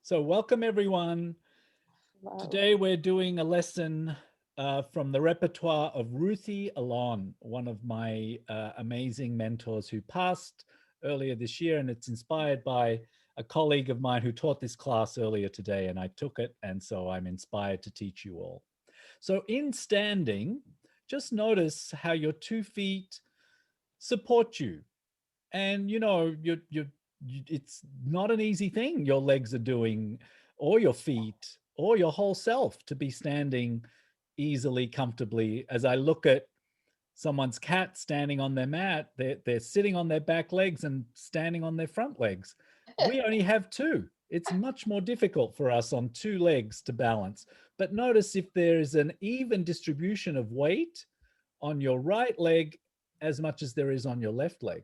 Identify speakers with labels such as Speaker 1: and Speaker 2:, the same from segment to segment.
Speaker 1: So welcome everyone.
Speaker 2: Wow.
Speaker 1: Today we're doing a lesson from the repertoire of Ruthie Alon, one of my amazing mentors who passed earlier this year, and it's inspired by a colleague of mine who taught this class earlier today, and I took it, and so I'm inspired to teach you all. So in standing, just notice how your 2 feet support you, and it's not an easy thing your legs are doing, or your feet, or your whole self to be standing easily, comfortably. As I look at someone's cat standing on their mat, they're sitting on their back legs and standing on their front legs. We only have two. It's much more difficult for us on two legs to balance. But notice if there is an even distribution of weight on your right leg as much as there is on your left leg.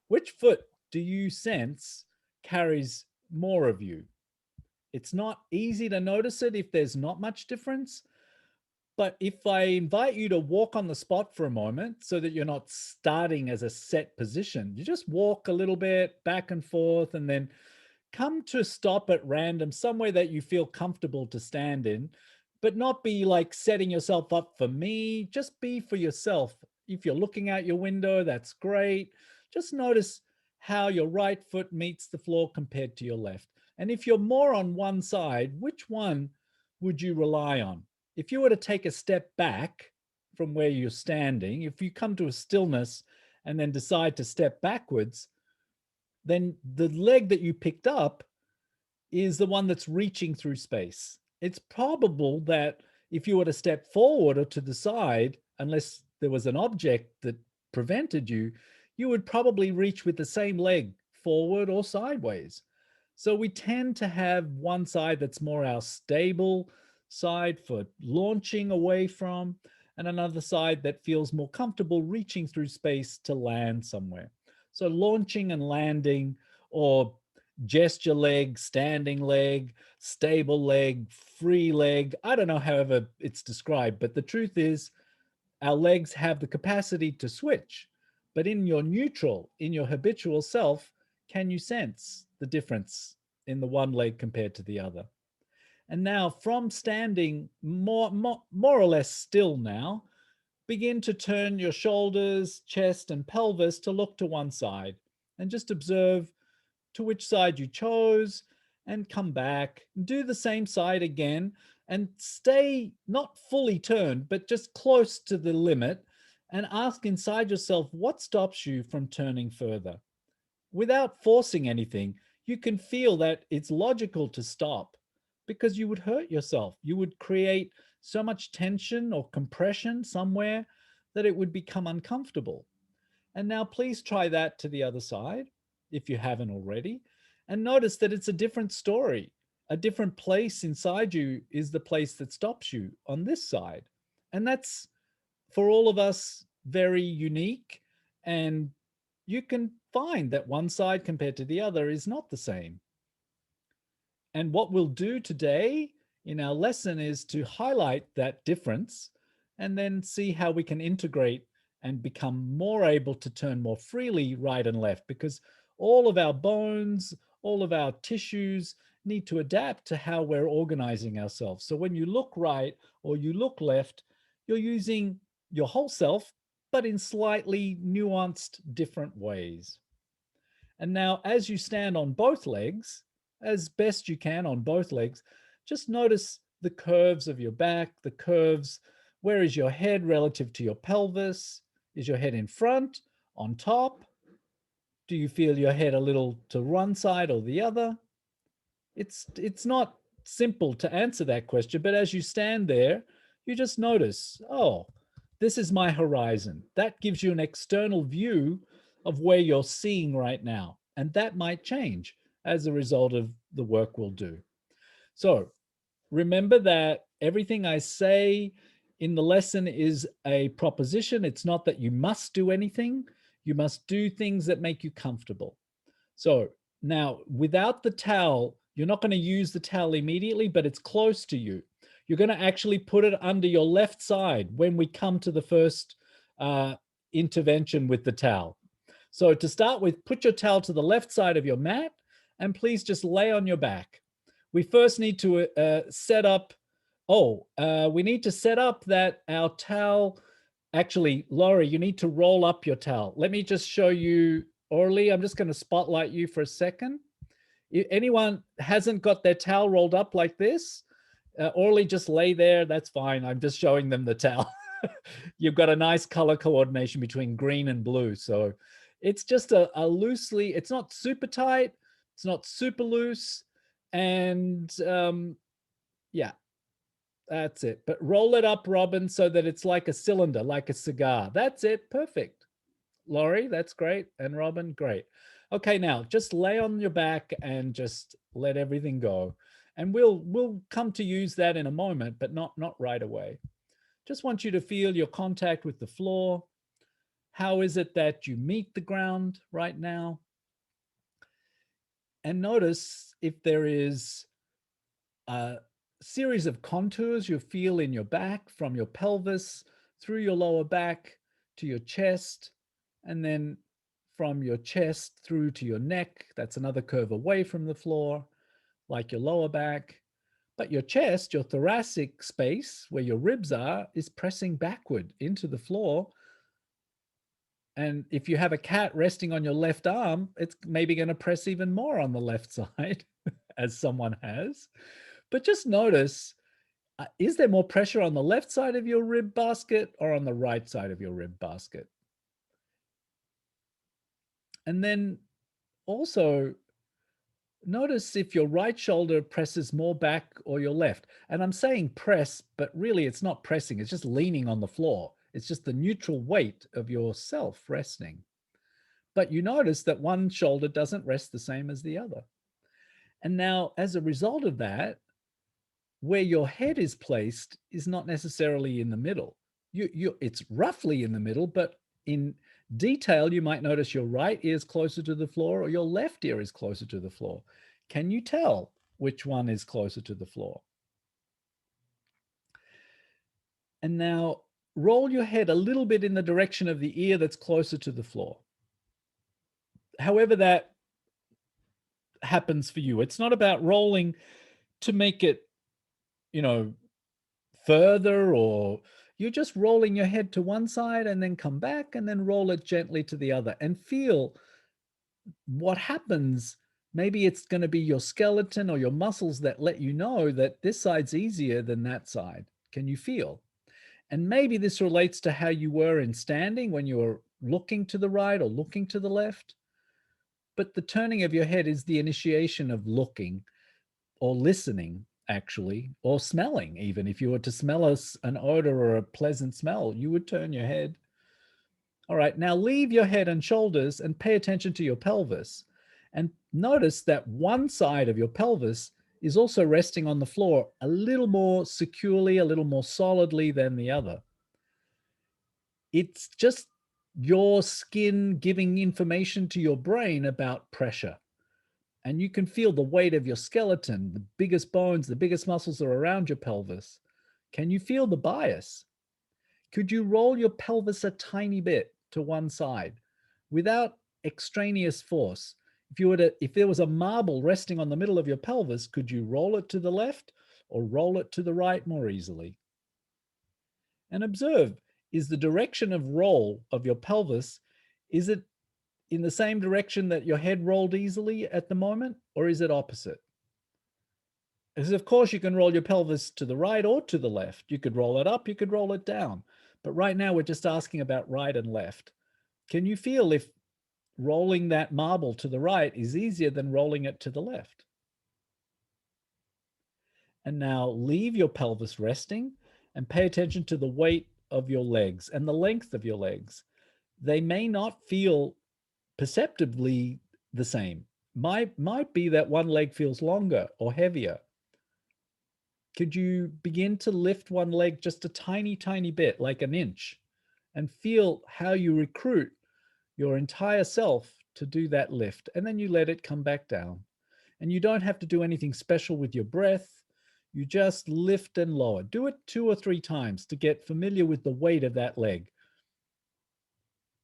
Speaker 1: Which foot do you sense carries more of you? It's not easy to notice it if there's not much difference. But if I invite you to walk on the spot for a moment so that you're not starting as a set position, you just walk a little bit back and forth and then come to a stop at random, somewhere that you feel comfortable to stand in, but not be like setting yourself up for me. Just be for yourself. If you're looking out your window, that's great. Just notice how your right foot meets the floor compared to your left. And if you're more on one side, which one would you rely on? If you were to take a step back from where you're standing, if you come to a stillness and then decide to step backwards, then the leg that you picked up is the one that's reaching through space. It's probable that if you were to step forward or to the side, unless there was an object that prevented you, you would probably reach with the same leg forward or sideways. So we tend to have one side that's more our stable side for launching away from, and another side that feels more comfortable reaching through space to land somewhere. So launching and landing, or gesture leg, standing leg, stable leg, free leg. I don't know however it's described, but the truth is our legs have the capacity to switch. But in your neutral, in your habitual self, can you sense the difference in the one leg compared to the other? And now from standing more or less still now, begin to turn your shoulders, chest, and pelvis to look to one side and just observe to which side you chose and come back. Do the same side again and stay not fully turned, but just close to the limit, and ask inside yourself what stops you from turning further. Without forcing anything, you can feel that it's logical to stop because you would hurt yourself. You would create so much tension or compression somewhere that it would become uncomfortable. And now please try that to the other side if you haven't already. And notice that it's a different story. A different place inside you is the place that stops you on this side. And that's, for all of us, very unique. And you can find that one side compared to the other is not the same. And what we'll do today in our lesson is to highlight that difference and then see how we can integrate and become more able to turn more freely right and left, because all of our bones, all of our tissues need to adapt to how we're organizing ourselves. So when you look right or you look left, you're using your whole self, but in slightly nuanced different ways. And now, as you stand on both legs, as best you can on both legs, just notice the curves of your back, the curves. Where is your head relative to your pelvis? Is your head in front, on top? Do you feel your head a little to one side or the other? It's not simple to answer that question, but as you stand there, you just notice, oh, this is my horizon. That gives you an external view of where you're seeing right now. And that might change as a result of the work we'll do. So remember that everything I say in the lesson is a proposition. It's not that you must do anything. You must do things that make you comfortable. So now, without the towel, you're not going to use the towel immediately, but it's close to you. You're going to actually put it under your left side when we come to the first intervention with the towel. So to start with, put your towel to the left side of your mat and please just lay on your back. we first need to set up, we need to set up that our towel, actually, Laurie, you need to roll up your towel. Let me just show you, Orly, I'm just going to spotlight you for a second. If anyone hasn't got their towel rolled up like this, Orly, just lay there, that's fine. I'm just showing them the towel. You've got a nice color coordination between green and blue. So it's just a loosely, it's not super tight, it's not super loose. And yeah, that's it. But roll it up, Robin, so that it's like a cylinder, like a cigar. That's it. Perfect. Laurie, that's great. And Robin, great. Okay, now just lay on your back and just let everything go. And we'll come to use that in a moment, but not right away. Just want you to feel your contact with the floor. How is it that you meet the ground right now? And notice if there is a series of contours you feel in your back, from your pelvis through your lower back to your chest, and then from your chest through to your neck. That's another curve away from the floor, like your lower back. But your chest, your thoracic space where your ribs are, is pressing backward into the floor. And if you have a cat resting on your left arm, it's maybe going to press even more on the left side, as someone has. But just notice, is there more pressure on the left side of your rib basket or on the right side of your rib basket? And then also notice if your right shoulder presses more back or your left. And I'm saying press, but really it's not pressing, it's just leaning on the floor. It's just the neutral weight of yourself resting. But you notice that one shoulder doesn't rest the same as the other. And now, as a result of that, where your head is placed is not necessarily in the middle. It's roughly in the middle, but in detail, you might notice your right ear is closer to the floor or your left ear is closer to the floor. Can you tell which one is closer to the floor? And now roll your head a little bit in the direction of the ear that's closer to the floor. However that happens for you. It's not about rolling to make it, further, or you're just rolling your head to one side and then come back and then roll it gently to the other and feel what happens. Maybe it's going to be your skeleton or your muscles that let you know that this side's easier than that side. Can you feel? And maybe this relates to how you were in standing when you were looking to the right or looking to the left. But the turning of your head is the initiation of looking or listening, actually, or smelling. Even if you were to smell an odor or a pleasant smell, you would turn your head. All right, now leave your head and shoulders and pay attention to your pelvis. And notice that one side of your pelvis is also resting on the floor a little more securely, a little more solidly than the other. It's just your skin giving information to your brain about pressure. And you can feel the weight of your skeleton. The biggest bones, the biggest muscles are around your pelvis. Can you feel the bias? Could you roll your pelvis a tiny bit to one side without extraneous force? If there was a marble resting on the middle of your pelvis, could you roll it to the left or roll it to the right more easily? And observe, is the direction of roll of your pelvis, is it in the same direction that your head rolled easily at the moment, or is it opposite? Because of course you can roll your pelvis to the right or to the left. You could roll it up, you could roll it down. But right now we're just asking about right and left. Can you feel if rolling that marble to the right is easier than rolling it to the left? And now leave your pelvis resting and pay attention to the weight of your legs and the length of your legs. They may not feel perceptibly the same. Might be that one leg feels longer or heavier. Could you begin to lift one leg just a tiny, tiny bit, like an inch, and feel how you recruit your entire self to do that lift? And then you let it come back down. And you don't have to do anything special with your breath. You just lift and lower. Do it 2 or 3 times to get familiar with the weight of that leg.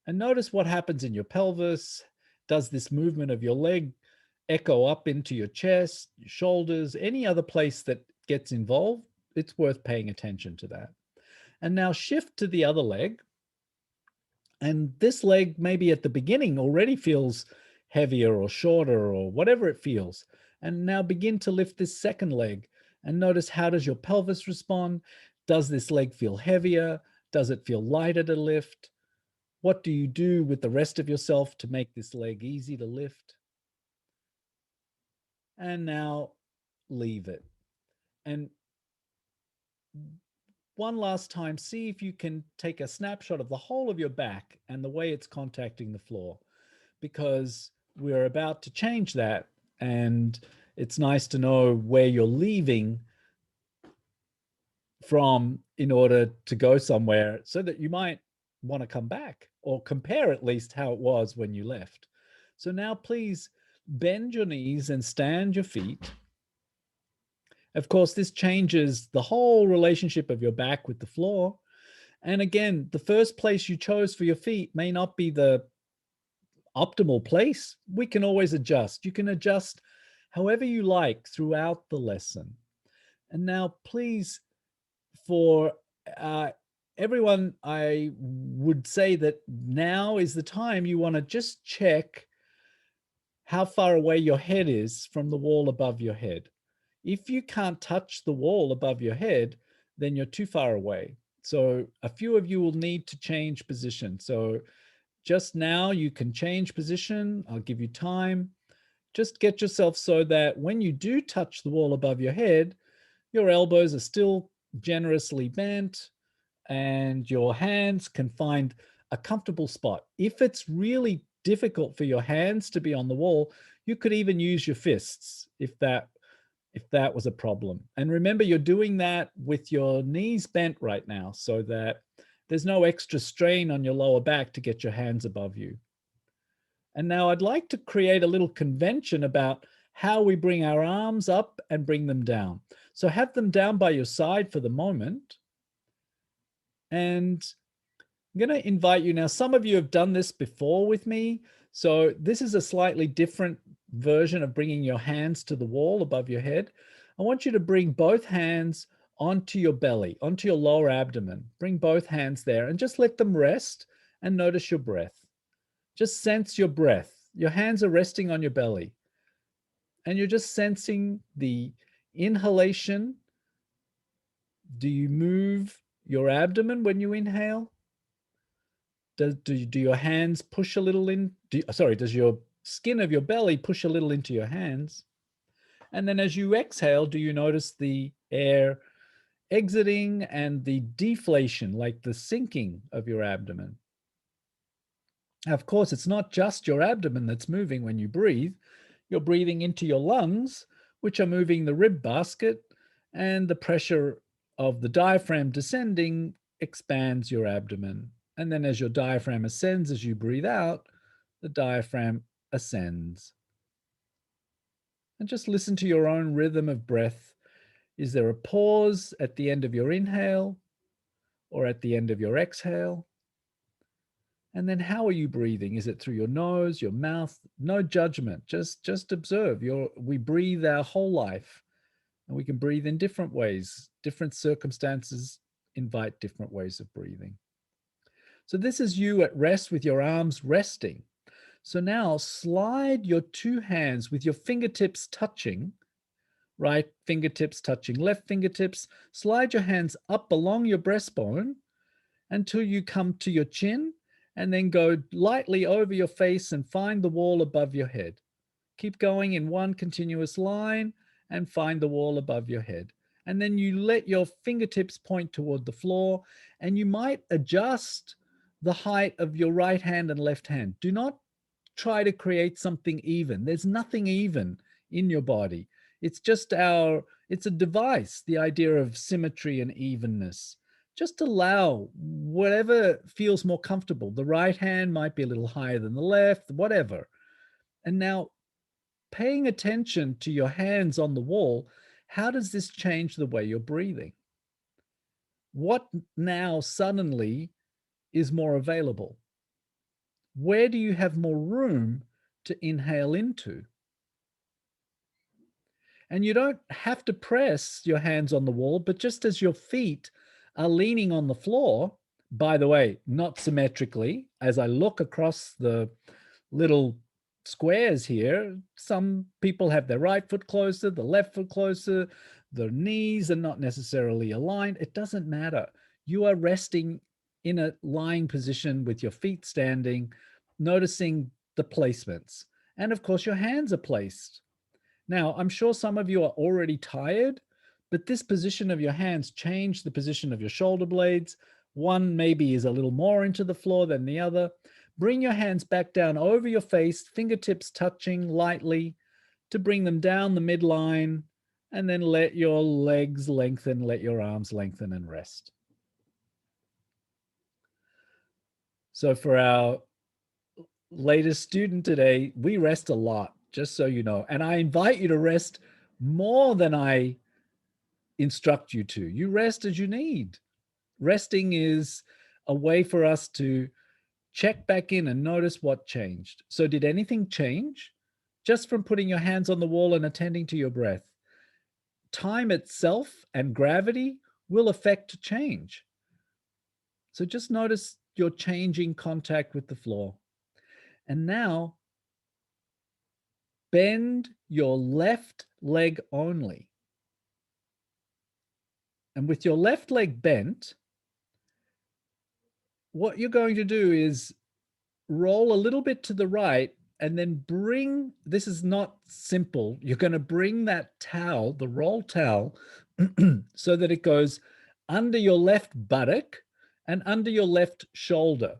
Speaker 1: And notice what happens in your pelvis. Does this movement of your leg echo up into your chest, your shoulders, any other place that gets involved, it's worth paying attention to that. And now shift to the other leg. And this leg maybe at the beginning already feels heavier or shorter or whatever it feels. And now begin to lift this second leg and notice, how does your pelvis respond? Does this leg feel heavier? Does it feel lighter to lift? What do you do with the rest of yourself to make this leg easy to lift? And now leave it. And one last time, see if you can take a snapshot of the whole of your back and the way it's contacting the floor, because we're about to change that. And it's nice to know where you're leaving from in order to go somewhere, so that you might want to come back or compare at least how it was when you left. So now please bend your knees and stand your feet. Of course, this changes the whole relationship of your back with the floor. And again, the first place you chose for your feet may not be the optimal place. We can always adjust. You can adjust however you like throughout the lesson. And now, please, for everyone, I would say that now is the time you want to just check how far away your head is from the wall above your head. If you can't touch the wall above your head, then you're too far away. So a few of you will need to change position. So just now you can change position. I'll give you time. Just get yourself so that when you do touch the wall above your head, your elbows are still generously bent and your hands can find a comfortable spot. If it's really difficult for your hands to be on the wall, you could even use your fists if that was a problem. And remember, you're doing that with your knees bent right now, so that there's no extra strain on your lower back to get your hands above you. And now I'd like to create a little convention about how we bring our arms up and bring them down. So have them down by your side for the moment. And I'm going to invite you now. Some of you have done this before with me. So this is a slightly different version of bringing your hands to the wall above your head. I want you to bring both hands onto your belly, onto your lower abdomen. Bring both hands there and just let them rest and notice your breath. Just sense your breath. Your hands are resting on your belly. And you're just sensing the inhalation. Do you move your abdomen when you inhale? Do your hands push a little in? Does your skin of your belly push a little into your hands? And then as you exhale, do you notice the air exiting and the deflation, like the sinking of your abdomen? Of course, it's not just your abdomen that's moving when you breathe. You're breathing into your lungs, which are moving the rib basket, and the pressure of the diaphragm descending expands your abdomen. And then as your diaphragm ascends, as you breathe out, the diaphragm ascends. And just listen to your own rhythm of breath. Is there a pause at the end of your inhale or at the end of your exhale? And then how are you breathing? Is it through your nose, your mouth? No judgment. Just observe. We breathe our whole life, and we can breathe in different ways. Different circumstances invite different ways of breathing. So this is you at rest with your arms resting. So now slide your two hands with your fingertips touching, right fingertips touching left fingertips. Slide your hands up along your breastbone until you come to your chin, and then go lightly over your face and find the wall above your head. Keep going in one continuous line and find the wall above your head. And then you let your fingertips point toward the floor, and you might adjust the height of your right hand and left hand. Do not try to create something even. There's nothing even in your body. It's a device, the idea of symmetry and evenness. Just allow whatever feels more comfortable. The right hand might be a little higher than the left, whatever. And now, paying attention to your hands on the wall, how does this change the way you're breathing? What now suddenly is more available? Where do you have more room to inhale into? And you don't have to press your hands on the wall, but just as your feet are leaning on the floor, by the way, not symmetrically, as I look across the little squares here, some people have their right foot closer, the left foot closer, their knees are not necessarily aligned. It doesn't matter. You are resting in a lying position with your feet standing, noticing the placements. And of course, your hands are placed. Now, I'm sure some of you are already tired, but this position of your hands changed the position of your shoulder blades. One maybe is a little more into the floor than the other. Bring your hands back down over your face, fingertips touching lightly to bring them down the midline, and then let your legs lengthen, let your arms lengthen and rest. So for our latest student today, we rest a lot, just so you know. And I invite you to rest more than I instruct you to. You rest as you need. Resting is a way for us to check back in and notice what changed. So did anything change just from putting your hands on the wall and attending to your breath? Time itself and gravity will affect change. So just notice your changing contact with the floor. And now bend your left leg only. And with your left leg bent, what you're going to do is roll a little bit to the right and then bring, this is not simple, you're going to bring that towel, the roll towel, so that it goes under your left buttock and under your left shoulder,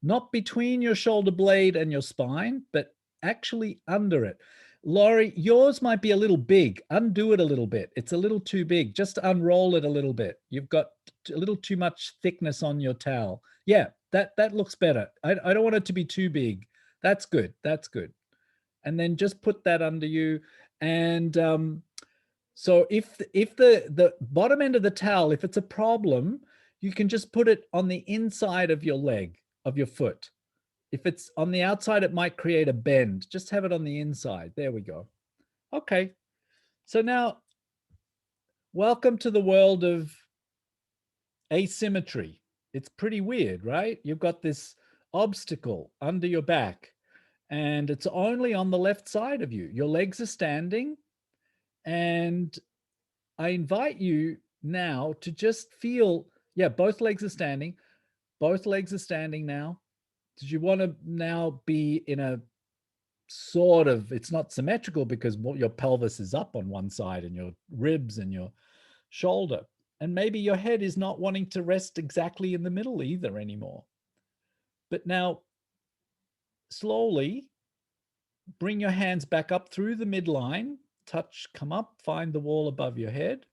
Speaker 1: not between your shoulder blade and your spine, but actually under it. Laurie, yours might be a little big. Undo it a little bit. It's a little too big. Just unroll it a little bit. You've got a little too much thickness on your towel. Yeah, that looks better. I don't want it to be too big. That's good. That's good. And then just put that under you. And so if the bottom end of the towel, if it's a problem, you can just put it on the inside of your leg, of your foot. If it's on the outside, it might create a bend. Just have it on the inside. There we go. Okay. So now, welcome to the world of asymmetry. It's pretty weird, right? You've got this obstacle under your back, and it's only on the left side of you. Your legs are standing, and I invite you now to just feel, yeah, both legs are standing. Both legs are standing now. Did you want to now be in a sort of, it's not symmetrical because your pelvis is up on one side and your ribs and your shoulder. And maybe your head is not wanting to rest exactly in the middle either anymore. But now, slowly bring your hands back up through the midline, touch, come up, find the wall above your head.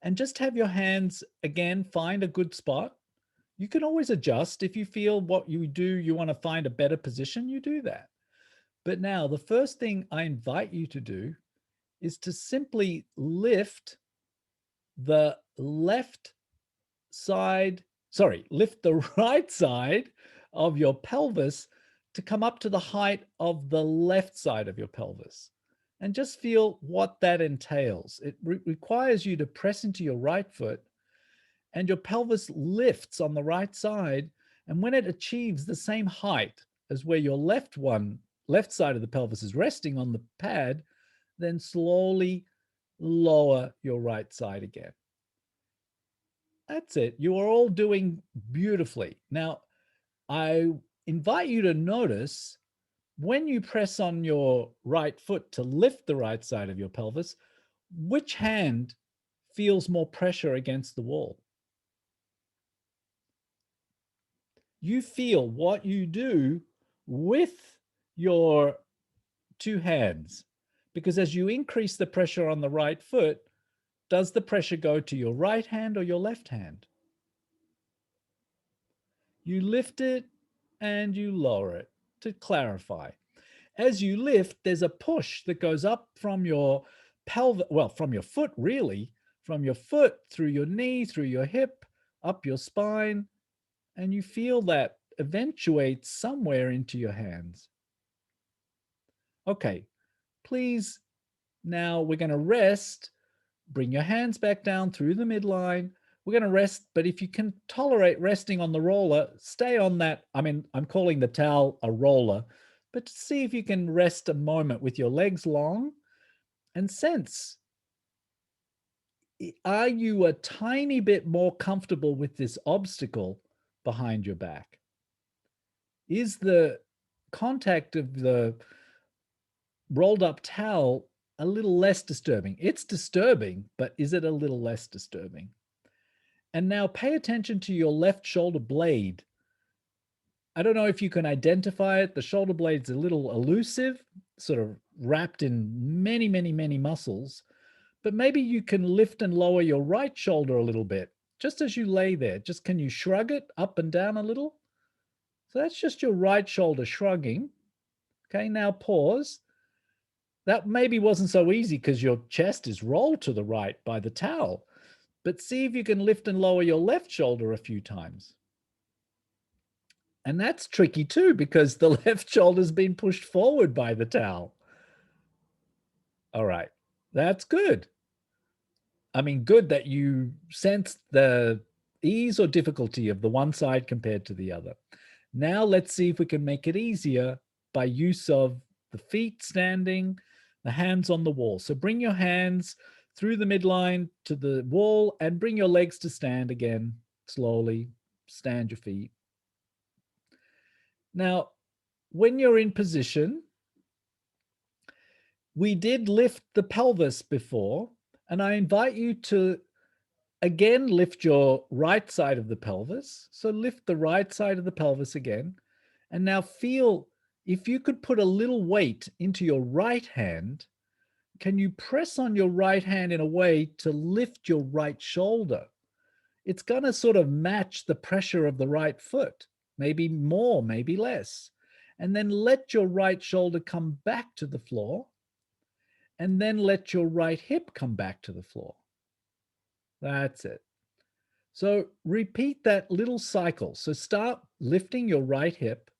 Speaker 1: And just have your hands, again, find a good spot. You can always adjust. If you feel what you do, you want to find a better position, you do that. But now the first thing I invite you to do is to simply lift the left side, lift the right side of your pelvis to come up to the height of the left side of your pelvis. And just feel what that entails. It requires you to press into your right foot, and your pelvis lifts on the right side. And when it achieves the same height as where your left side of the pelvis is resting on the pad, then slowly lower your right side again. That's it. You are all doing beautifully. Now, I invite you to notice when you press on your right foot to lift the right side of your pelvis, which hand feels more pressure against the wall? You feel what you do with your two hands, because as you increase the pressure on the right foot, does the pressure go to your right hand or your left hand? You lift it and you lower it to clarify. As you lift, there's a push that goes up from your pelvic, well, from your foot, really, from your foot through your knee, through your hip, up your spine, and you feel that eventuate somewhere into your hands. Okay, please Now we're going to rest. Bring your hands back down through the midline. We're going to rest, but if you can tolerate resting on the roller, stay on that. I mean, I'm calling the towel a roller, but see if you can rest a moment with your legs long and sense, are you a tiny bit more comfortable with this obstacle behind your back? Is the contact of the rolled up towel a little less disturbing? It's disturbing, but is it a little less disturbing? And now pay attention to your left shoulder blade. I don't know if you can identify it. The shoulder blade's a little elusive, sort of wrapped in many, many, many muscles. But maybe you can lift and lower your right shoulder a little bit, just as you lay there. Just can you shrug it up and down a little? So that's just your right shoulder shrugging. Okay, now pause. That maybe wasn't so easy because your chest is rolled to the right by the towel. But see if you can lift and lower your left shoulder a few times. And that's tricky too because the left shoulder's been pushed forward by the towel. All right, that's good. I mean, good that you sense the ease or difficulty of the one side compared to the other. Now let's see if we can make it easier by use of the feet standing, the hands on the wall. So bring your hands through the midline to the wall and bring your legs to stand again. Slowly stand your feet. Now, when you're in position, we did lift the pelvis before, and I invite you to again lift your right side of the pelvis. So lift the right side of the pelvis again. And now feel if you could put a little weight into your right hand, can you press on your right hand in a way to lift your right shoulder? It's going to sort of match the pressure of the right foot, maybe more, maybe less. And then let your right shoulder come back to the floor. And then let your right hip come back to the floor. That's it. So repeat that little cycle. So start lifting your right hip,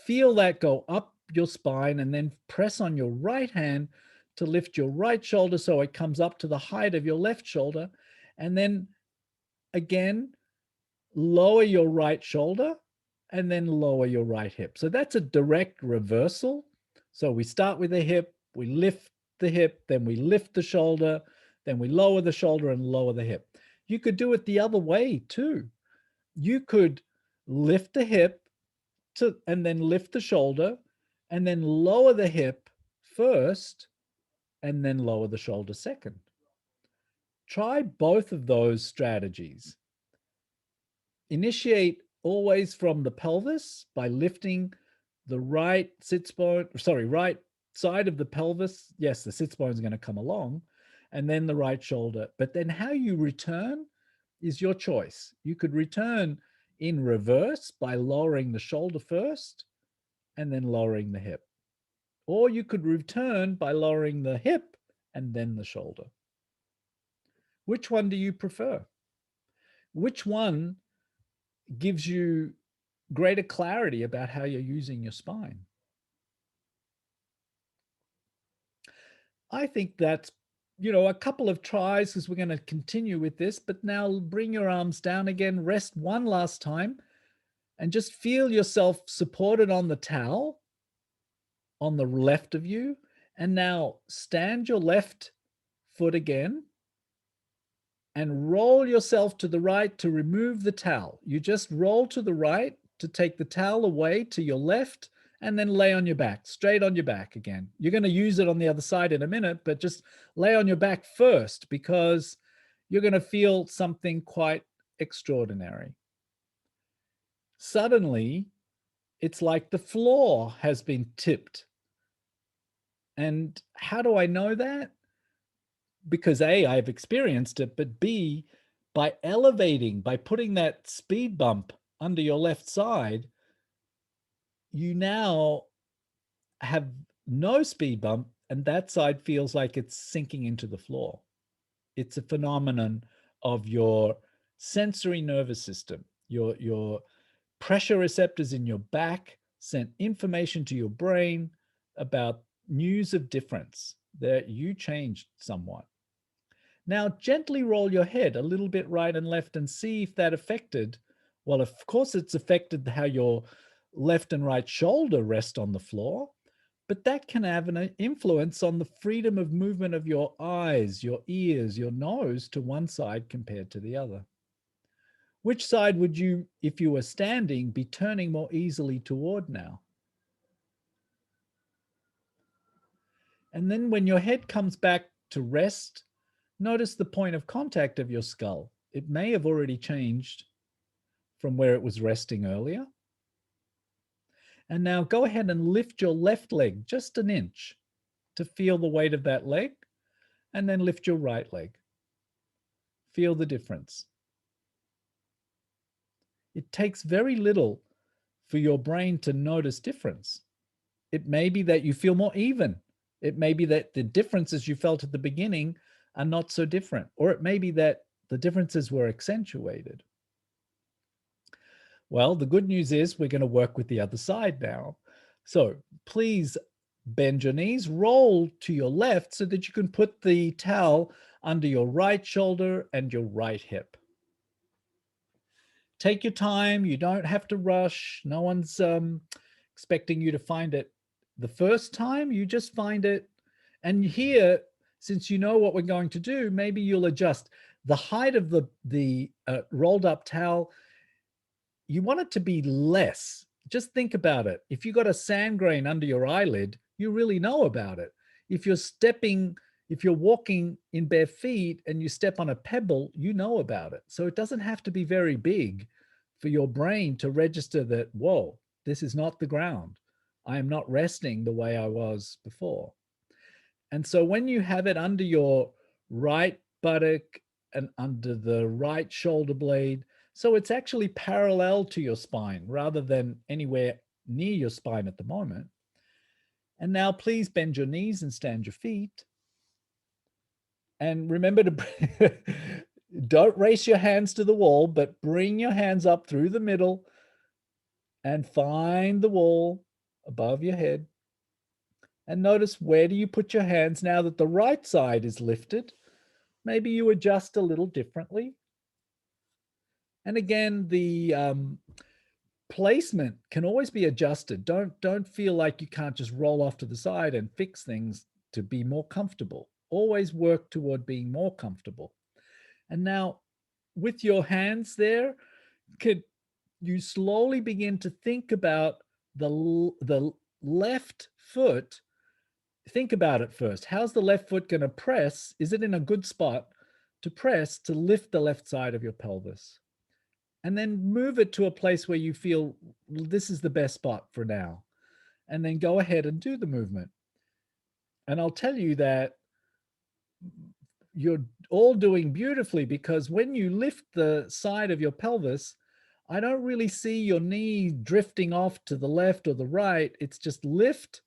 Speaker 1: feel that go up your spine, and then press on your right hand to lift your right shoulder so it comes up to the height of your left shoulder. And then again, lower your right shoulder and then lower your right hip. So that's a direct reversal. So we start with the hip, we lift the hip, then we lift the shoulder, then we lower the shoulder and lower the hip. You could do it the other way too. You could lift the hip and then lift the shoulder and then lower the hip first and then lower the shoulder second. Try both of those strategies. Initiate always from the pelvis by lifting the right right side of the pelvis. Yes, the sits bone is going to come along, and then the right shoulder. But then how you return is your choice. You could return in reverse by lowering the shoulder first and then lowering the hip. Or you could return by lowering the hip and then the shoulder. Which one do you prefer? Which one gives you greater clarity about how you're using your spine? I think that's, a couple of tries because we're going to continue with this, but now bring your arms down again, rest one last time, and just feel yourself supported on the towel on the left of you. And now stand your left foot again and roll yourself to the right to remove the towel. You just roll to the right to take the towel away to your left and then lay on your back, straight on your back again. You're going to use it on the other side in a minute, but just lay on your back first because you're going to feel something quite extraordinary. Suddenly, it's like the floor has been tipped. And how do I know that? Because A, I've experienced it, but B, by elevating, by putting that speed bump under your left side, you now have no speed bump and that side feels like it's sinking into the floor. It's a phenomenon of your sensory nervous system. Your pressure receptors in your back sent information to your brain about news of difference. that you changed somewhat. Now, gently roll your head a little bit right and left and see if that affected. Well, of course, it's affected how your left and right shoulder rest on the floor, but that can have an influence on the freedom of movement of your eyes, your ears, your nose to one side compared to the other. Which side would you, if you were standing, be turning more easily toward now? And then when your head comes back to rest, notice the point of contact of your skull. It may have already changed from where it was resting earlier. And now go ahead and lift your left leg just an inch to feel the weight of that leg, and then lift your right leg. Feel the difference. It takes very little for your brain to notice difference. It may be that you feel more even. It may be that the differences you felt at the beginning are not so different, or it may be that the differences were accentuated. Well, the good news is we're going to work with the other side now. So please bend your knees, roll to your left so that you can put the towel under your right shoulder and your right hip. Take your time. You don't have to rush. No one's expecting you to find it the first time. You just find it. And here, since you know what we're going to do, maybe you'll adjust the height of the rolled up towel. You want it to be less. Just think about it. If you got a sand grain under your eyelid, you really know about it. If you're walking in bare feet and you step on a pebble, you know about it. So it doesn't have to be very big for your brain to register that, whoa, this is not the ground. I am not resting the way I was before. And so when you have it under your right buttock and under the right shoulder blade, so it's actually parallel to your spine rather than anywhere near your spine at the moment. And now please bend your knees and stand your feet. And remember to don't race your hands to the wall, but bring your hands up through the middle and find the wall above your head. And notice, where do you put your hands now that the right side is lifted? Maybe you adjust a little differently. And again, the placement can always be adjusted. Don't feel like you can't just roll off to the side and fix things to be more comfortable. Always work toward being more comfortable. And now with your hands there, could you slowly begin to think about the left foot? Think about it first. How's the left foot going to press? Is it in a good spot to press to lift the left side of your pelvis? And then move it to a place where you feel this is the best spot for now. And then go ahead and do the movement. And I'll tell you that you're all doing beautifully, because when you lift the side of your pelvis, I don't really see your knee drifting off to the left or the right. It's just lift.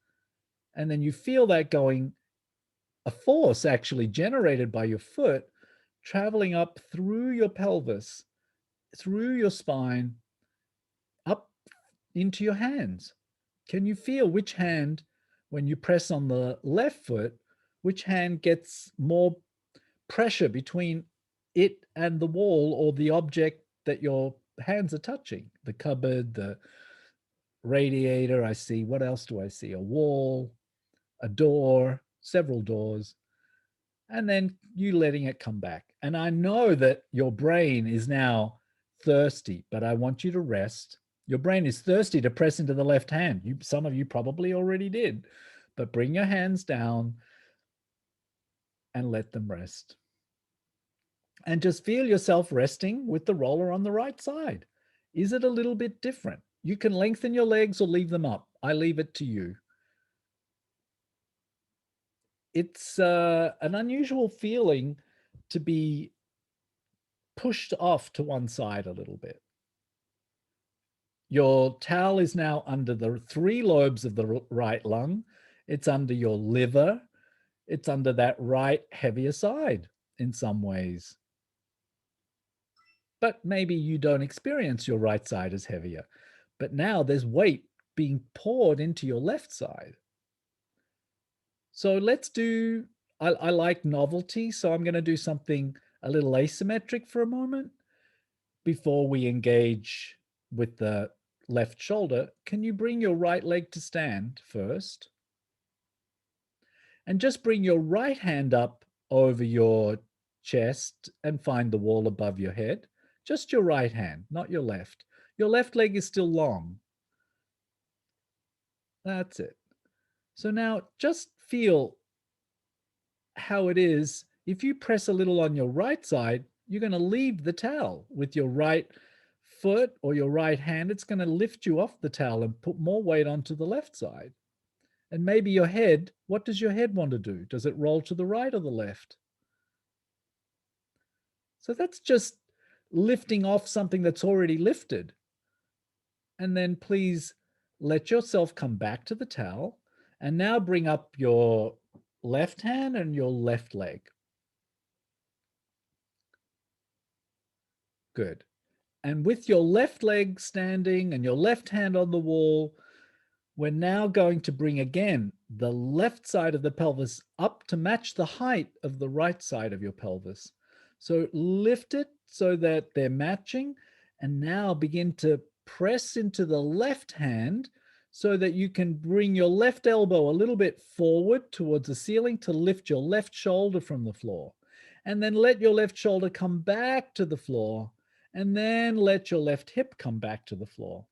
Speaker 1: And then you feel that going, a force actually generated by your foot traveling up through your pelvis, through your spine, up into your hands. Can you feel which hand, when you press on the left foot, which hand gets more pressure between it and the wall or the object that your hands are touching? The cupboard, the radiator, I see. What else do I see? A wall, a door, several doors. And then you letting it come back. And I know that your brain is now thirsty, but I want you to rest. Your brain is thirsty to press into the left hand. Some of you probably already did, but bring your hands down and let them rest. And just feel yourself resting with the roller on the right side. Is it a little bit different? You can lengthen your legs or leave them up. I leave it to you. It's an unusual feeling to be pushed off to one side a little bit. Your towel is now under the 3 lobes of the right lung. It's under your liver. It's under that right heavier side in some ways. But maybe you don't experience your right side as heavier. But now there's weight being poured into your left side. So let's do, I like novelty, so I'm going to do something a little asymmetric for a moment before we engage with the left shoulder. Can you bring your right leg to stand first? And just bring your right hand up over your chest and find the wall above your head. Just your right hand, not your left. Your left leg is still long. That's it. So now just feel how it is. If you press a little on your right side, you're going to leave the towel with your right foot or your right hand. It's going to lift you off the towel and put more weight onto the left side. And maybe your head, what does your head want to do? Does it roll to the right or the left? So that's just lifting off something that's already lifted. And then please let yourself come back to the towel and now bring up your left hand and your left leg. Good. And with your left leg standing and your left hand on the wall, we're now going to bring again the left side of the pelvis up to match the height of the right side of your pelvis. So lift it so that they're matching, and now begin to press into the left hand so that you can bring your left elbow a little bit forward towards the ceiling to lift your left shoulder from the floor. And then let your left shoulder come back to the floor, and then let your left hip come back to the floor.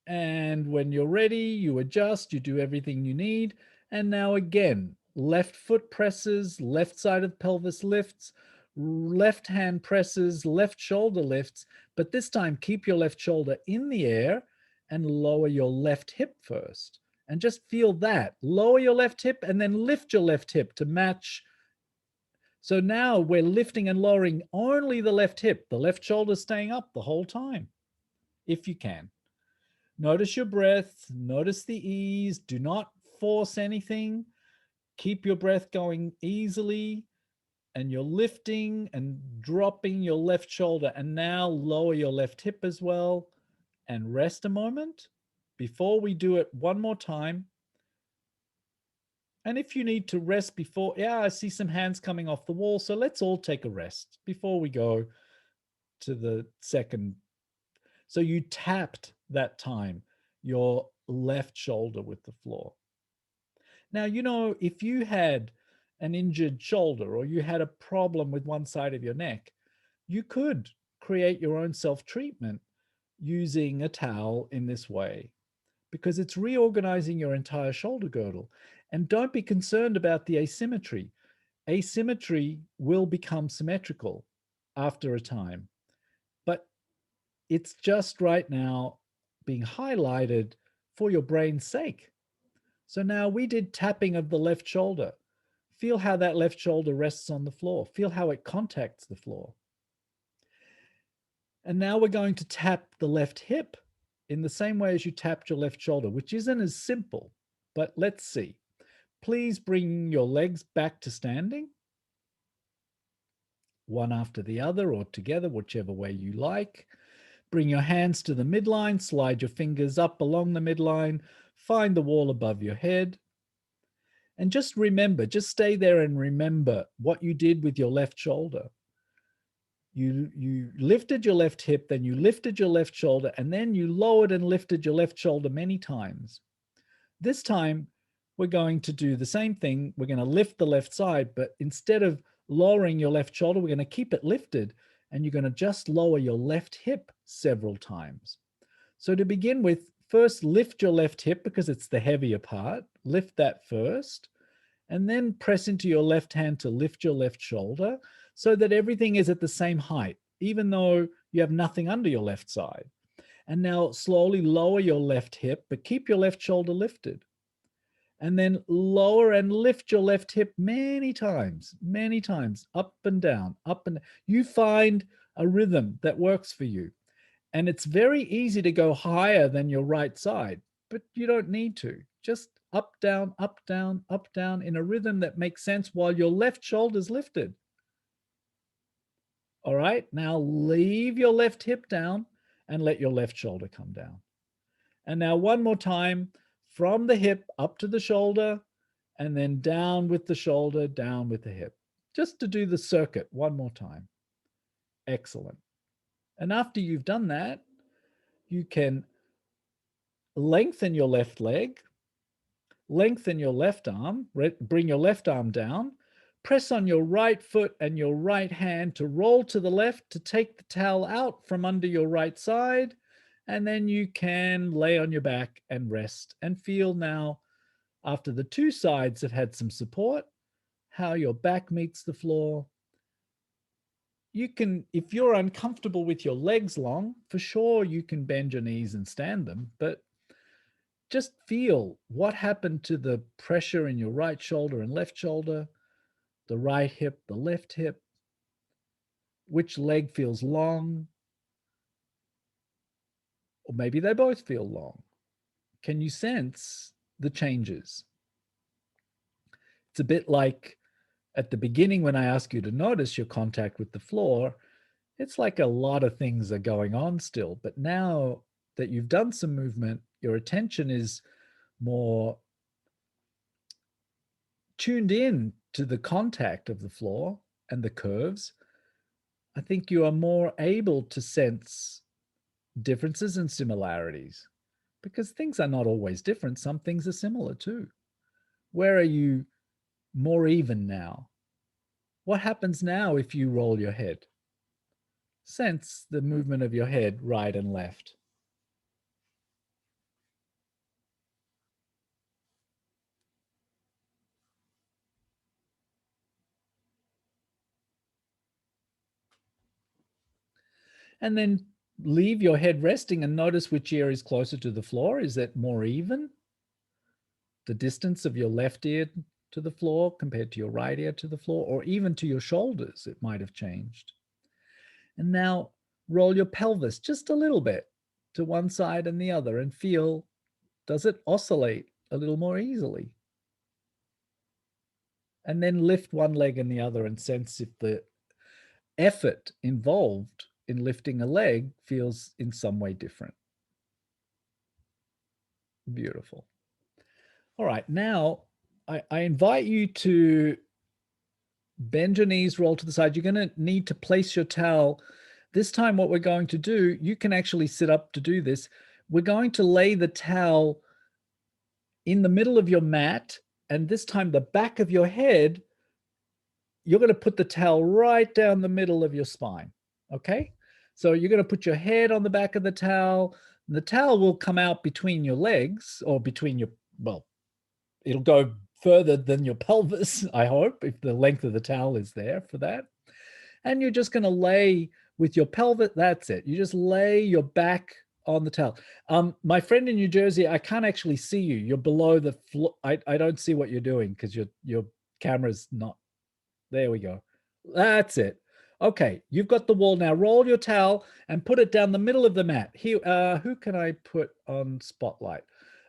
Speaker 1: And when you're ready, you adjust, you do everything you need. And now again, left foot presses, left side of pelvis lifts, left hand presses, left shoulder lifts. But this time, keep your left shoulder in the air and lower your left hip first. And just feel that. Lower your left hip and then lift your left hip to match. So now we're lifting and lowering only the left hip, the left shoulder staying up the whole time, if you can. Notice your breath, notice the ease. Do not force anything. Keep your breath going easily, and you're lifting and dropping your left shoulder. And now lower your left hip as well and rest a moment before we do it one more time. And if you need to rest before, yeah, I see some hands coming off the wall. So let's all take a rest before we go to the second. So you tapped that time your left shoulder with the floor. Now, you know, if you had an injured shoulder or you had a problem with one side of your neck, you could create your own self-treatment using a towel in this way, because it's reorganizing your entire shoulder girdle. And don't be concerned about the asymmetry. Asymmetry will become symmetrical after a time. But it's just right now being highlighted for your brain's sake. So now we did tapping of the left shoulder. Feel how that left shoulder rests on the floor. Feel how it contacts the floor. And now we're going to tap the left hip in the same way as you tapped your left shoulder, which isn't as simple, but let's see. Please bring your legs back to standing, one after the other or together, whichever way you like. Bring your hands to the midline, slide your fingers up along the midline, find the wall above your head. And just remember, just stay there and remember what you did with your left shoulder. You lifted your left hip, then you lifted your left shoulder, and then you lowered and lifted your left shoulder many times. This time, we're going to do the same thing. We're going to lift the left side, but instead of lowering your left shoulder, we're going to keep it lifted, and you're going to just lower your left hip several times. So to begin with, first lift your left hip because it's the heavier part. Lift that first, and then press into your left hand to lift your left shoulder so that everything is at the same height, even though you have nothing under your left side. And now slowly lower your left hip, but keep your left shoulder lifted. And then lower and lift your left hip many times, up and down, up and down. You find a rhythm that works for you. And it's very easy to go higher than your right side, but you don't need to. Just up, down, in a rhythm that makes sense while your left shoulder's lifted. All right, now leave your left hip down and let your left shoulder come down. And now one more time, from the hip up to the shoulder, and then down with the shoulder, down with the hip. Just to do the circuit one more time. Excellent. And after you've done that, you can lengthen your left leg, lengthen your left arm, bring your left arm down, press on your right foot and your right hand to roll to the left to take the towel out from under your right side. And then you can lay on your back and rest and feel now, after the two sides have had some support, how your back meets the floor. You can, if you're uncomfortable with your legs long, for sure you can bend your knees and stand them, but just feel what happened to the pressure in your right shoulder and left shoulder, the right hip, the left hip, which leg feels long, or maybe they both feel long. Can you sense the changes? It's a bit like at the beginning when I ask you to notice your contact with the floor, it's like a lot of things are going on still, but now that you've done some movement, your attention is more tuned in to the contact of the floor and the curves. I think you are more able to sense differences and similarities, because things are not always different. Some things are similar too. Where are you more even now? What happens now if you roll your head? Sense the movement of your head right and left. And then leave your head resting and notice which ear is closer to the floor. Is it more even? The distance of your left ear to the floor compared to your right ear to the floor, or even to your shoulders, it might have changed. And now roll your pelvis just a little bit to one side and the other and feel, does it oscillate a little more easily? And then lift one leg and the other and sense if the effort involved in lifting a leg feels in some way different. Beautiful. All right, now I invite you to bend your knees, roll to the side. You're going to need to place your towel. This time, what we're going to do, you can actually sit up to do this. We're going to lay the towel in the middle of your mat, and this time the back of your head, you're going to put the towel right down the middle of your spine, okay? So you're going to put your head on the back of the towel. The towel will come out between your legs, or between your, well, it'll go further than your pelvis, I hope, if the length of the towel is there for that. And you're just going to lay with your pelvis. That's it. You just lay your back on the towel. My friend in New Jersey, I can't actually see you. You're below the floor. I don't see what you're doing because your camera's not. There we go. That's it. Okay, you've got the wall now. Roll your towel and put it down the middle of the mat. Here, who can I put on spotlight?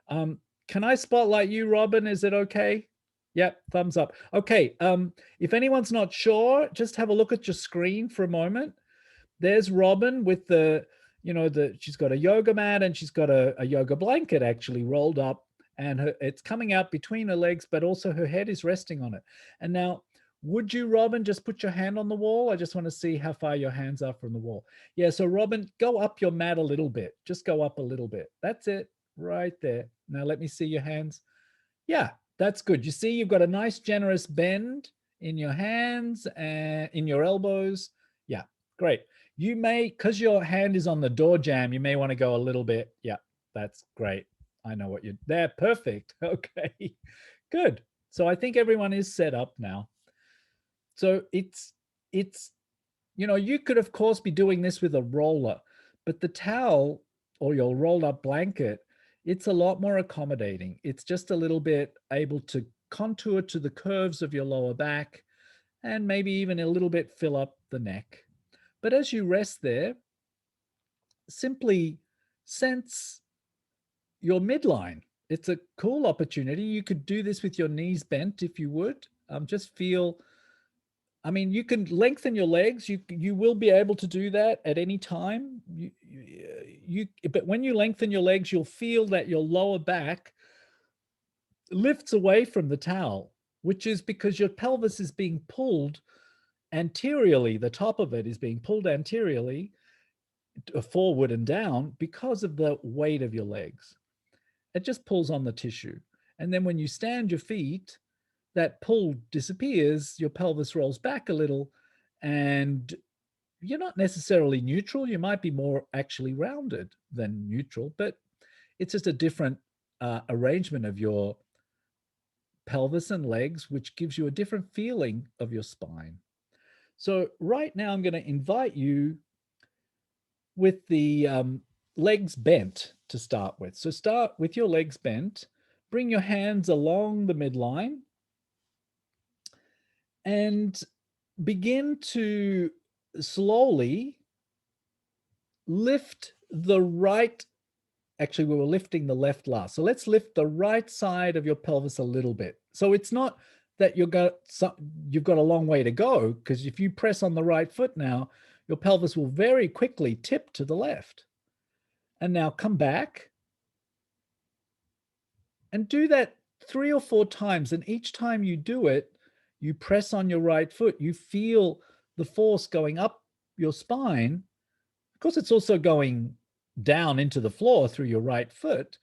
Speaker 1: Can I spotlight you, Robin? Is it okay? Yep, thumbs up. Okay, if anyone's not sure, just have a look at your screen for a moment. There's Robin with the, she's got a yoga mat and she's got a yoga blanket actually rolled up, and it's coming out between her legs, but also her head is resting on it. And now, would you, Robin, just put your hand on the wall? I just want to see how far your hands are from the wall. Yeah, so Robin, go up your mat a little bit. Just go up a little bit. That's it, right there. Now let me see your hands. Yeah, that's good. You see, you've got a nice generous bend in your hands and in your elbows. Yeah, great. You may, because your hand is on the door jamb, you may want to go a little bit. Yeah, that's great. I know what you're there. Perfect. Okay, good. So I think everyone is set up now. So it's, you could of course be doing this with a roller, but the towel or your rolled up blanket, it's a lot more accommodating. It's just a little bit able to contour to the curves of your lower back and maybe even a little bit fill up the neck. But as you rest there, simply sense your midline. It's a cool opportunity. You could do this with your knees bent if you would. Just feel, I mean, you can lengthen your legs. You will be able to do that at any time. But when you lengthen your legs, you'll feel that your lower back lifts away from the towel, which is because your pelvis is being pulled anteriorly. The top of it is being pulled anteriorly, forward and down, because of the weight of your legs. It just pulls on the tissue. And then when you stand your feet, that pull disappears, your pelvis rolls back a little, and you're not necessarily neutral. You might be more actually rounded than neutral, but it's just a different arrangement of your pelvis and legs, which gives you a different feeling of your spine. So right now, I'm going to invite you with the legs bent to start with. So start with your legs bent, bring your hands along the midline, and begin to slowly lift the right. Actually, we were lifting the left last. So let's lift the right side of your pelvis a little bit. So it's not that you've got a long way to go, because if you press on the right foot now, your pelvis will very quickly tip to the left. And now come back and do that 3 or 4 times. And each time you do it, you press on your right foot, you feel the force going up your spine. Of course, it's also going down into the floor through your right foot.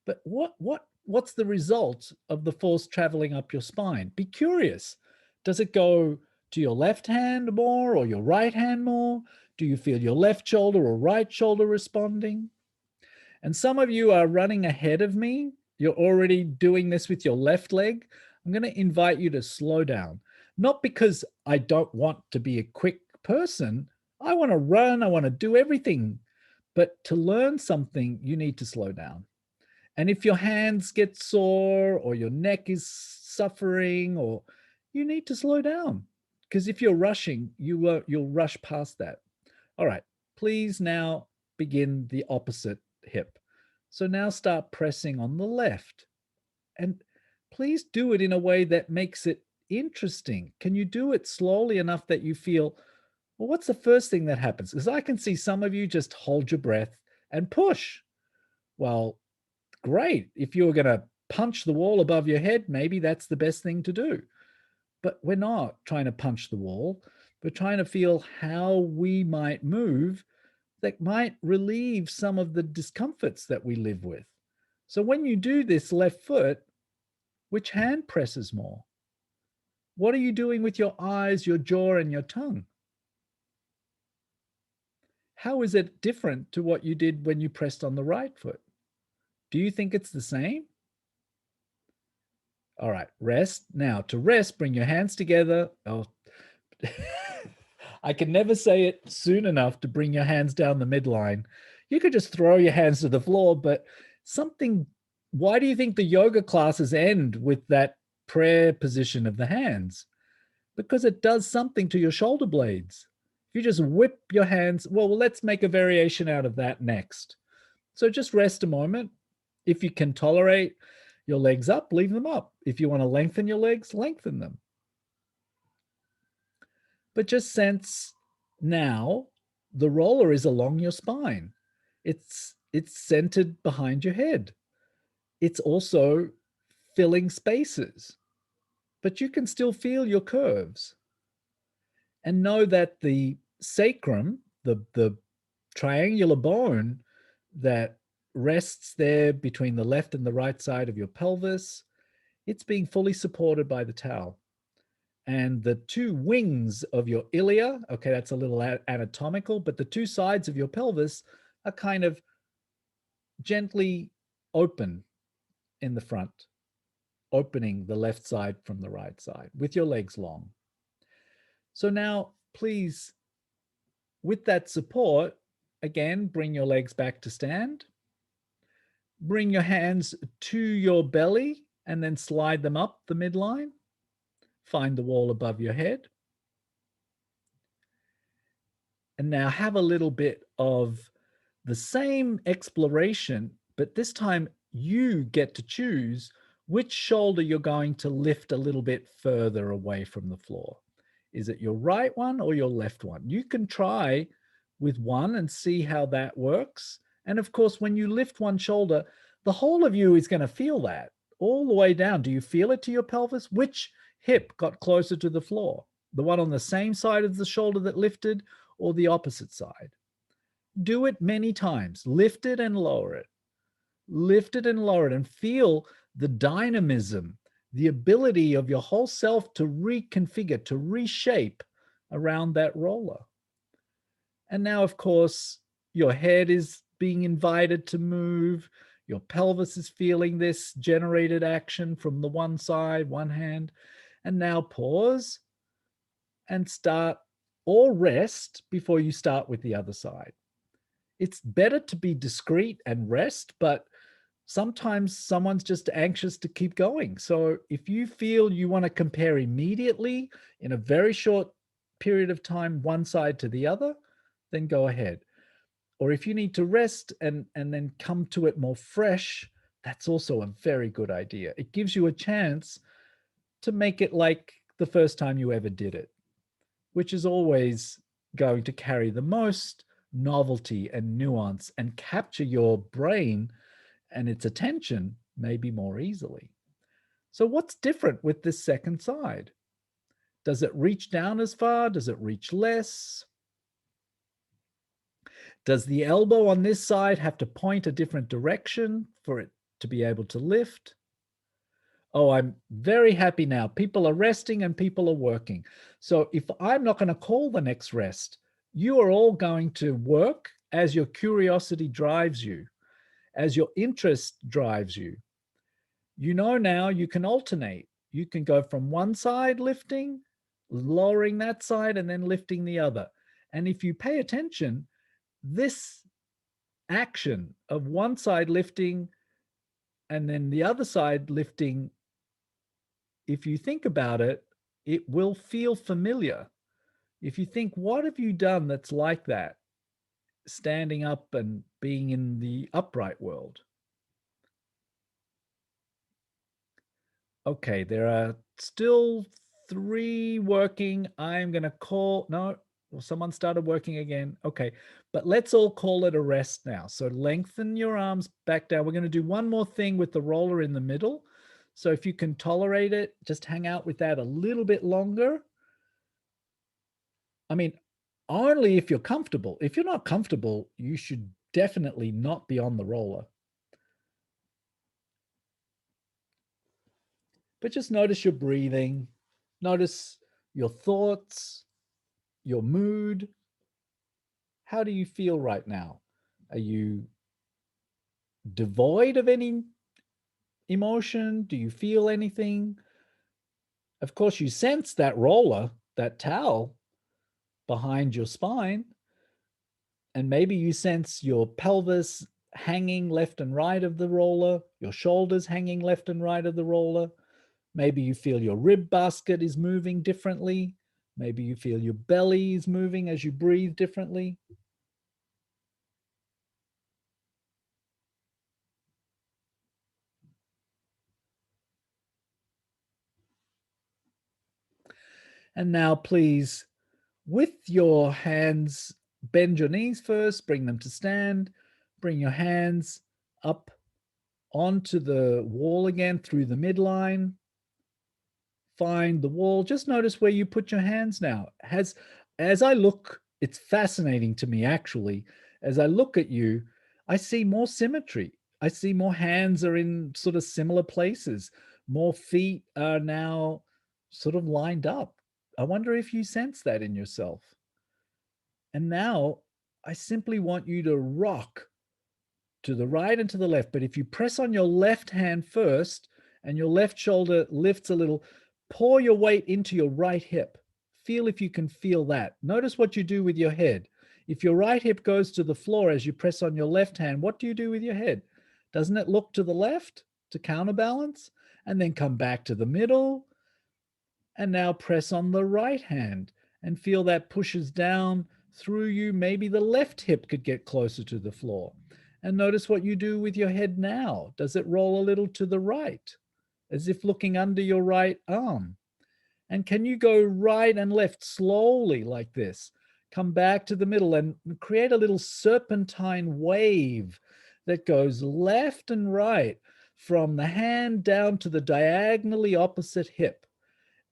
Speaker 1: But what's the result of the force traveling up your spine? Be curious. Does it go to your left hand more or your right hand more? Do you feel your left shoulder or right shoulder responding? And some of you are running ahead of me. You're already doing this with your left leg. I'm going to invite you to slow down. Not because I don't want to be a quick person. I want to run. I want to do everything. But to learn something, you need to slow down. And if your hands get sore or your neck is suffering, or you need to slow down, because if you're rushing, you'll rush past that. All right, please now begin the opposite hip. So now start pressing on the left. And please do it in a way that makes it interesting. Can you do it slowly enough that you feel, well, what's the first thing that happens? Because I can see some of you just hold your breath and push. Well, great. If you're going to punch the wall above your head, maybe that's the best thing to do. But we're not trying to punch the wall. We're trying to feel how we might move that might relieve some of the discomforts that we live with. So when you do this left foot, which hand presses more? What are you doing with your eyes, your jaw, and your tongue? How is it different to what you did when you pressed on the right foot? Do you think it's the same? All right, rest. Now, to rest, bring your hands together. Oh, I can never say it soon enough to bring your hands down the midline. You could just throw your hands to the floor, but why do you think the yoga classes end with that prayer position of the hands? Because it does something to your shoulder blades. If you just whip your hands, well, let's make a variation out of that next. So just rest a moment. If you can tolerate your legs up, leave them up. If you want to lengthen your legs, lengthen them. But just sense now the roller is along your spine. It's centered behind your head. It's also filling spaces, but you can still feel your curves. And know that the sacrum, the triangular bone that rests there between the left and the right side of your pelvis, it's being fully supported by the towel. And the 2 wings of your ilia, okay, that's a little anatomical, but the 2 sides of your pelvis are kind of gently open in the front, opening the left side from the right side with your legs long. So now, please, with that support, again, bring your legs back to stand. Bring your hands to your belly and then slide them up the midline. Find the wall above your head. And now have a little bit of the same exploration, but this time you get to choose which shoulder you're going to lift a little bit further away from the floor. Is it your right one or your left one? You can try with one and see how that works. And of course, when you lift one shoulder, the whole of you is going to feel that. all the way down. Do you feel it to your pelvis? Which hip got closer to the floor? The one on the same side of the shoulder that lifted, or the opposite side? Do it many times. Lift it and lower it. Lift it and lower it, and feel the dynamism, the ability of your whole self to reconfigure, to reshape around that roller. And now, of course, your head is being invited to move. Your pelvis is feeling this generated action from the one side, one hand. And now pause and start, or rest before you start with the other side. It's better to be discreet and rest, but sometimes someone's just anxious to keep going. So if you feel you want to compare immediately in a very short period of time, one side to the other, then go ahead. Or if you need to rest and then come to it more fresh, that's also a very good idea. It gives you a chance to make it like the first time you ever did it, which is always going to carry the most novelty and nuance and capture your brain and its attention maybe more easily. So what's different with this second side? Does it reach down as far? Does it reach less? Does the elbow on this side have to point a different direction for it to be able to lift? Oh, I'm very happy now. People are resting and people are working. So if I'm not going to call the next rest, you are all going to work as your curiosity drives you, as your interest drives you. You know now you can alternate. You can go from one side lifting, lowering that side, and then lifting the other. And if you pay attention, this action of one side lifting and then the other side lifting, if you think about it, it will feel familiar. If you think, what have you done that's like that, standing up and being in the upright world? Okay, there are still 3 working. I'm going to call, no, well, someone started working again. Okay, but let's all call it a rest now. So lengthen your arms back down. We're going to do one more thing with the roller in the middle. So if you can tolerate it, just hang out with that a little bit longer. I mean, only if you're comfortable. If you're not comfortable, you should definitely not be on the roller. But just notice your breathing, notice your thoughts, your mood. How do you feel right now? Are you devoid of any emotion? Do you feel anything? Of course, you sense that roller, that towel behind your spine, and maybe you sense your pelvis hanging left and right of the roller, your shoulders hanging left and right of the roller. Maybe you feel your rib basket is moving differently. Maybe you feel your belly is moving as you breathe differently. And now, please, with your hands, bend your knees first, bring them to stand, bring your hands up onto the wall again through the midline. Find the wall. Just notice where you put your hands now. As I look, it's fascinating to me actually. As I look at you, I see more symmetry. I see more hands are in sort of similar places. More feet are now sort of lined up. I wonder if you sense that in yourself. And now I simply want you to rock to the right and to the left. But if you press on your left hand first and your left shoulder lifts a little, pour your weight into your right hip. Feel if you can feel that. Notice what you do with your head. If your right hip goes to the floor as you press on your left hand, what do you do with your head? Doesn't it look to the left to counterbalance? And then come back to the middle. And now press on the right hand and feel that pushes down through you. Maybe the left hip could get closer to the floor. And notice what you do with your head now. Does it roll a little to the right, as if looking under your right arm? And can you go right and left slowly like this? Come back to the middle and create a little serpentine wave that goes left and right. from the hand down to the diagonally opposite hip.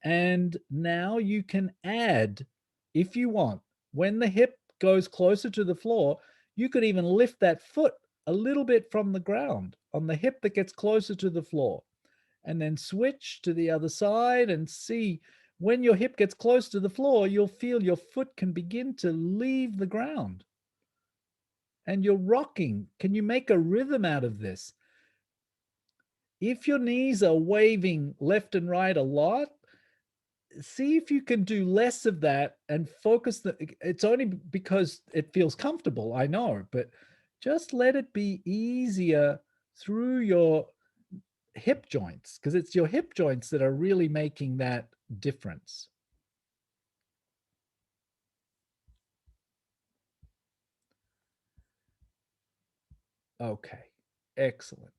Speaker 1: And now you can add, if you want, when the hip goes closer to the floor, you could even lift that foot a little bit from the ground on the hip that gets closer to the floor, and then switch to the other side and see when your hip gets close to the floor, you'll feel your foot can begin to leave the ground. And you're rocking. Can you make a rhythm out of this? If your knees are waving left and right a lot, see if you can do less of that and focus. It's only because it feels comfortable, I know, but just let it be easier through your hip joints, because it's your hip joints that are really making that difference. Okay, excellent.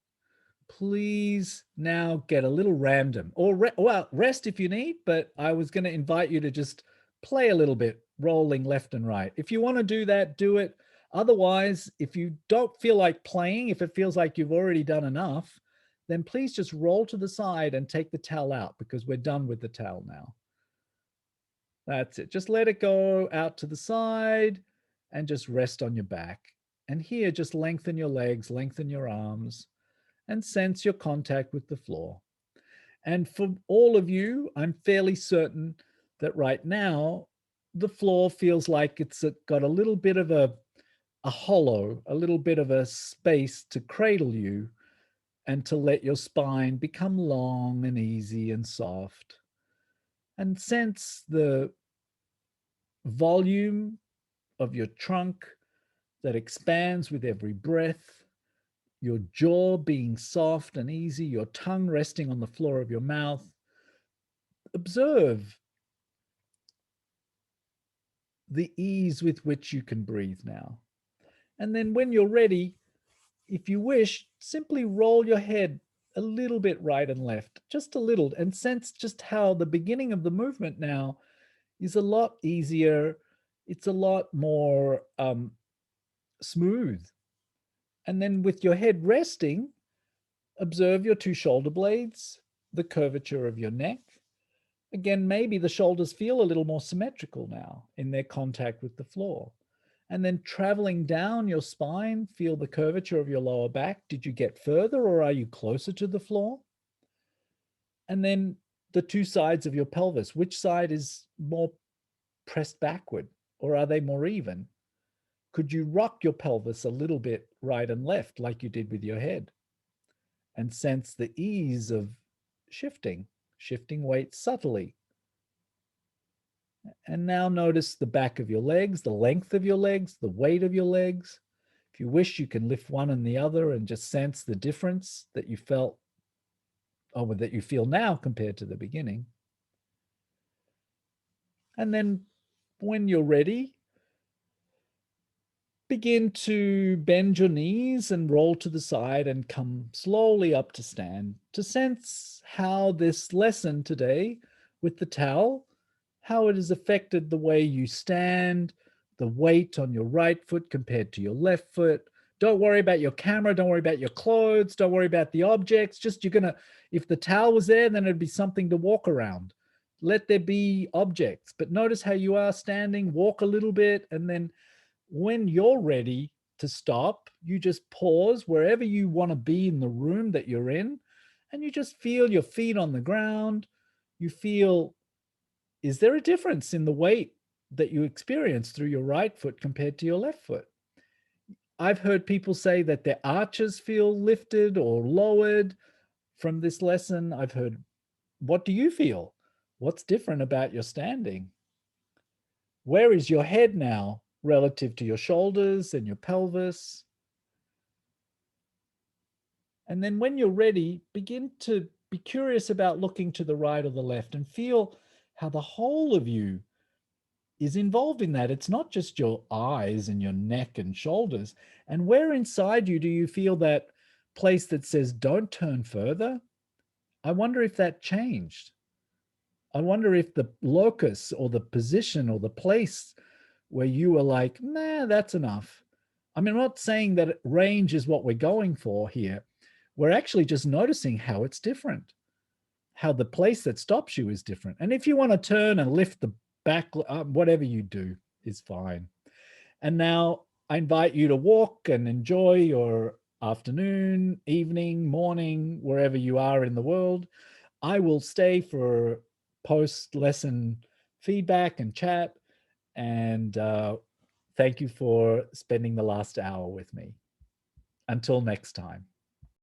Speaker 1: Please now get a little random, or well, rest if you need, but I was going to invite you to just play a little bit, rolling left and right. If you want to do that, do it. Otherwise, if you don't feel like playing, if it feels like you've already done enough, then please just roll to the side and take the towel out, because we're done with the towel now. That's it. Just let it go out to the side and just rest on your back. And here, just lengthen your legs, lengthen your arms, and sense your contact with the floor. And for all of you, I'm fairly certain that right now, the floor feels like it's got a little bit of a hollow, a little bit of a space to cradle you and to let your spine become long and easy and soft. And sense the volume of your trunk that expands with every breath, your jaw being soft and easy, your tongue resting on the floor of your mouth. Observe the ease with which you can breathe now. And then when you're ready, if you wish, simply roll your head a little bit right and left, just a little, and sense just how the beginning of the movement now is a lot easier. It's a lot more smooth. And then with your head resting, observe your two shoulder blades, the curvature of your neck. Again, maybe the shoulders feel a little more symmetrical now in their contact with the floor. And then traveling down your spine, feel the curvature of your lower back. Did you get further, or are you closer to the floor? And then the two sides of your pelvis, which side is more pressed backward, or are they more even? Could you rock your pelvis a little bit right and left like you did with your head? And sense the ease of shifting weight subtly. And now notice the back of your legs, the length of your legs, the weight of your legs. If you wish, you can lift one and the other and just sense the difference that you felt, or that you feel now compared to the beginning. And then when you're ready, begin to bend your knees and roll to the side and come slowly up to stand, to sense how this lesson today with the towel, how it has affected the way you stand, the weight on your right foot compared to your left foot. Don't worry about your camera. Don't worry about your clothes. Don't worry about the objects. Just if the towel was there, then it'd be something to walk around. Let there be objects, but notice how you are standing, walk a little bit, and then when you're ready to stop, you just pause wherever you want to be in the room that you're in, and you just feel your feet on the ground. You feel, is there a difference in the weight that you experience through your right foot compared to your left foot? I've heard people say that their arches feel lifted or lowered from this lesson. I've heard, what do you feel? What's different about your standing? Where is your head now relative to your shoulders and your pelvis? And then when you're ready, begin to be curious about looking to the right or the left and feel how the whole of you is involved in that. It's not just your eyes and your neck and shoulders. And where inside you do you feel that place that says, don't turn further? I wonder if that changed. I wonder if the locus or the position or the place where you were like, nah, that's enough. I mean, I'm not saying that range is what we're going for here. we're actually just noticing how it's different, how the place that stops you is different. And if you want to turn and lift the back, whatever you do is fine. And now I invite you to walk and enjoy your afternoon, evening, morning, wherever you are in the world. I will stay for post lesson feedback and chat. And thank you for spending the last hour with me. Until next time.